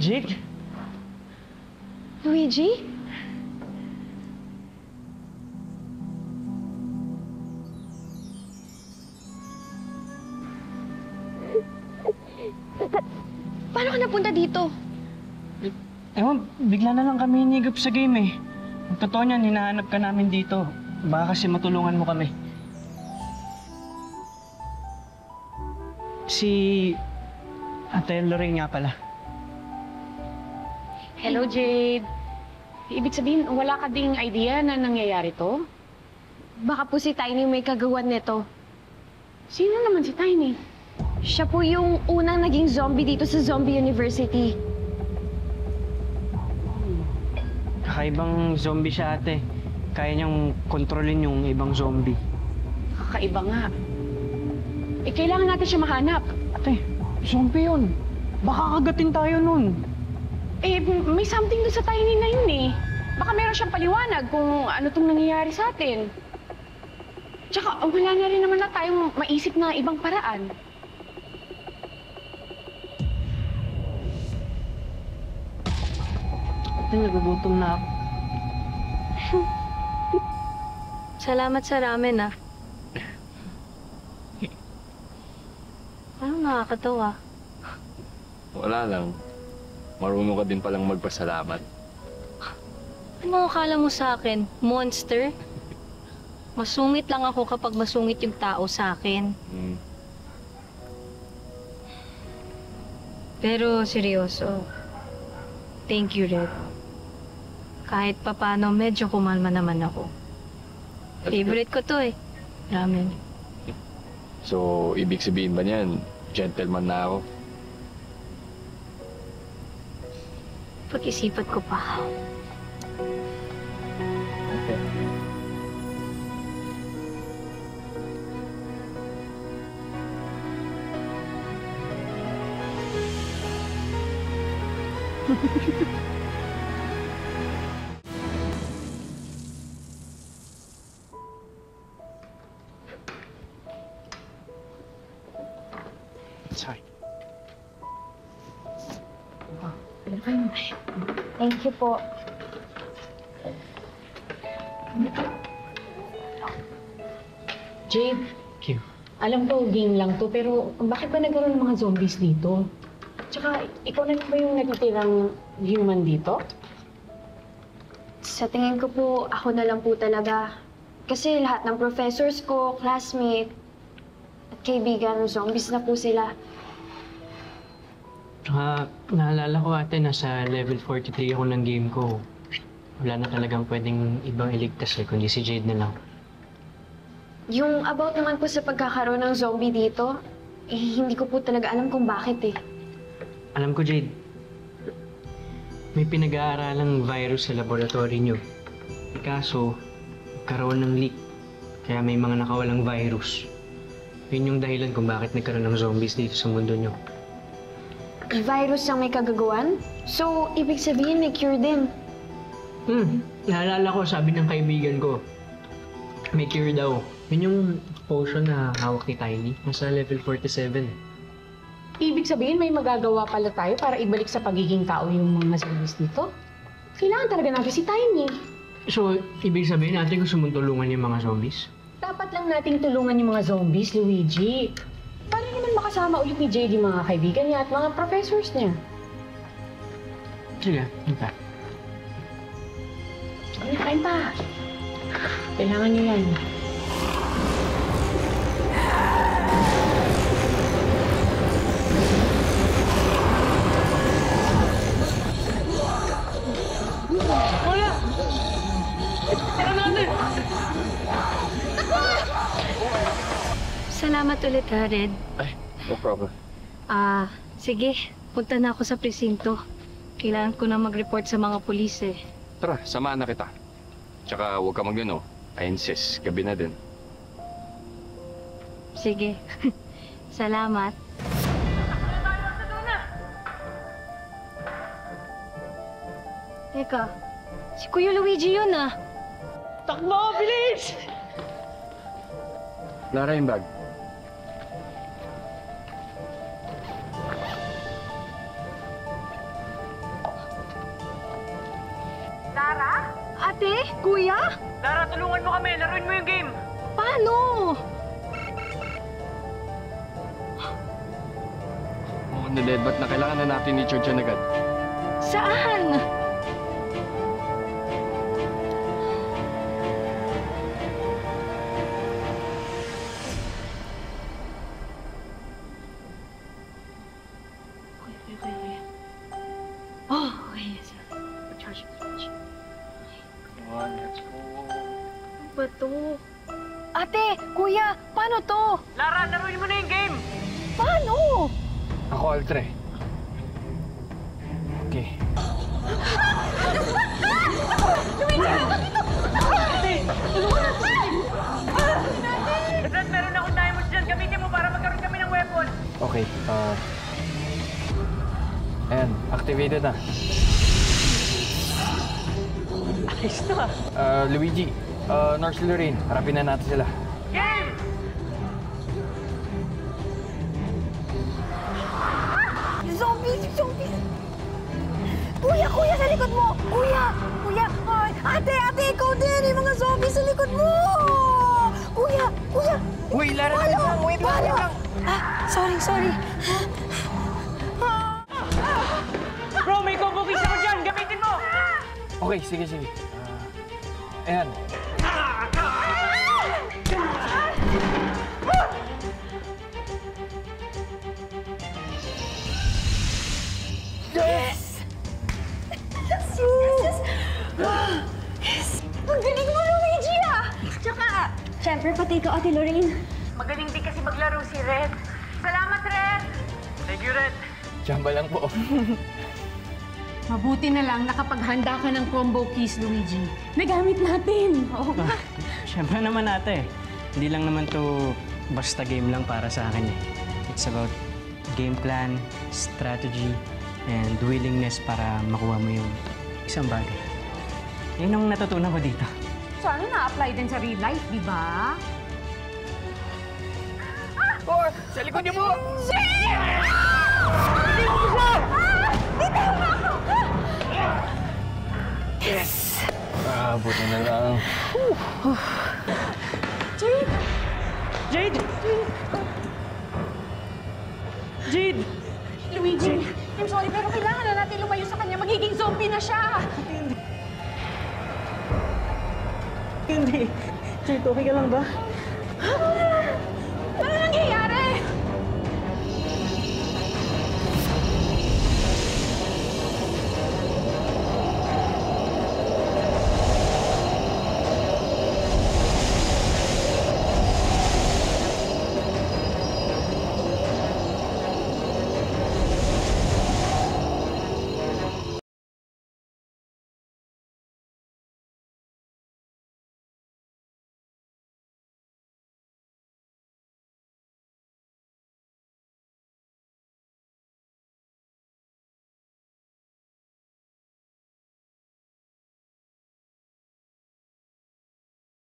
Jake? Luigi? Paano ka napunta dito? Ewan, bigla na lang kami hinigap sa game eh. Ang totoo niyan, hinahanap ka namin dito. Baka kasi matulungan mo kami. Si Ate Lorraine nga pala. Hello, Jade. Ibig sabihin, wala ka ding idea na nangyayari to? Baka po si Tiny may kagawan nito. Sino naman si Tiny? Siya po yung unang naging zombie dito sa Zombie University. Kakaibang zombie siya, ate. Kaya niyang kontrolin yung ibang zombie. Kakaiba nga. Eh, kailangan natin siya mahanap. Ate, zombie yun. Baka kagatin tayo nun. Eh, may something doon sa Tiny na yun eh. Baka meron siyang paliwanag kung ano tong nangyayari sa atin. Tsaka, wala na rin naman na tayong maisip na ibang paraan. Ate, nagugutom na ako. Salamat sa ramen, ah. Parang nakakatawa. Wala lang. Marunong ka din palang magpasalamat. Ano akala mo sa akin? Monster? Masungit lang ako kapag masungit yung tao sa akin. Pero seryoso, thank you, Red. Kahit papano, medyo kumalma naman ako. Favorite ko to eh. Ramen. So, ibig sabihin ba niyan, gentleman na ako? Pag-isipan ko pa. Okay. Sorry. Thank you po. Jade, Q. alam ko game lang to, pero bakit ba nagkaroon ng mga zombies dito? Tsaka, ikaw na ba yung natitirang human dito? Sa tingin ko po, ako na lang po talaga. Kasi lahat ng professors ko, classmate, at kaibigan, zombies na po sila. Tsaka, naalala ko ate, nasa level 43 ako ng game ko. Wala na talagang pwedeng ibang iligtas eh, kundi si Jade na lang. Yung about naman po sa pagkakaroon ng zombie dito, hindi ko po talaga alam kung bakit eh. Alam ko, Jade. May pinag-aaralang virus sa laboratory niyo. Kaso, karoon ng leak. Kaya may mga nakawalang virus. Yun yung dahilan kung bakit nagkaroon ng zombies dito sa mundo niyo. Virus ang may kagagawan? So, ibig sabihin may cure din. Naalala ko, sabi ng kaibigan ko, may cure daw. Yun yung potion na hawak ni Tiny. Nasa level 47. Ibig sabihin, may magagawa pala tayo para ibalik sa pagiging tao yung mga zombies dito? Kailangan talaga natin si Tiny. So, ibig sabihin natin gusto mong tulungan yung mga zombies? Dapat lang nating tulungan yung mga zombies, Luigi. Para naman makasama ulit ni Jade yung mga kaibigan niya at mga professors niya. Sige, hinta. Ay, kain pa. Kailangan niyo yan. Wala! Tara natin! Salamat ulit ha, Red. Ay, no problem. Sige. Punta na ako sa presinto. Kailangan ko na mag-report sa mga pulis eh. Tara, samahan na kita. Tsaka huwag ka mag-ano. I insist, gabi na din. Sige. Salamat. Teka, si Kuya Luigi yun ah. Takbo! Bilis! Lara yung bag. Lara? Ate? Kuya? Lara, tulungan mo kami! Laruin mo yung game! Paano? Oo, na-deadbat na kailangan na natin i-charge yan agad. Saan? Oh, okay. Charge. Come on, let's go. Ano ba to? Ate! Kuya! Paano to? Lara, laruin mo na yung game! Paano? Ako, Altre. Okay. Brad, meron akong diamonds dyan. Gamitin mo para magkaroon kami ng weapon. Okay, ayan, activated na. Ayos to ah. Luigi, Nurse Lorraine, harapin na natin sila. Game! Zombies! Zombies! Kuya! Kuya! Sa likod mo! Kuya! Kuya! Ay, ate! Ate! Ikaw din! Yung mga zombies sa likod mo! Kuya! Kuya! Uy, Lara, Wait lang! Ah, sorry. Bro, may combo kiss ako dyan! Gamitin mo! Okay, sige. Ayan. Yes! Ang galing mo, Luigi, ah! Tsaka, syempre, pati ikaw, Ate Lorraine. Magaling din kasi maglaro si Red. Salamat, Red! Thank you, Red. Tsamba lang po. Mabuti na lang nakapaghanda ka ng combo keys, Luigi. Nagamit natin. Oo. Siyempre naman ate. Hindi lang naman to basta game lang para sa akin eh. It's about game plan, strategy, and willingness para makuha mo yung isang bagay. Yun ang natutunan ko dito. Sana na-apply din sa real life, di ba? Sa likod niyo po! Yes! Buti na lang. Jade! Jade! Luigi, I'm sorry pero kailangan na natin lumayo sa kanya. Magiging zombie na siya. Hindi. Jade, okay ka lang ba?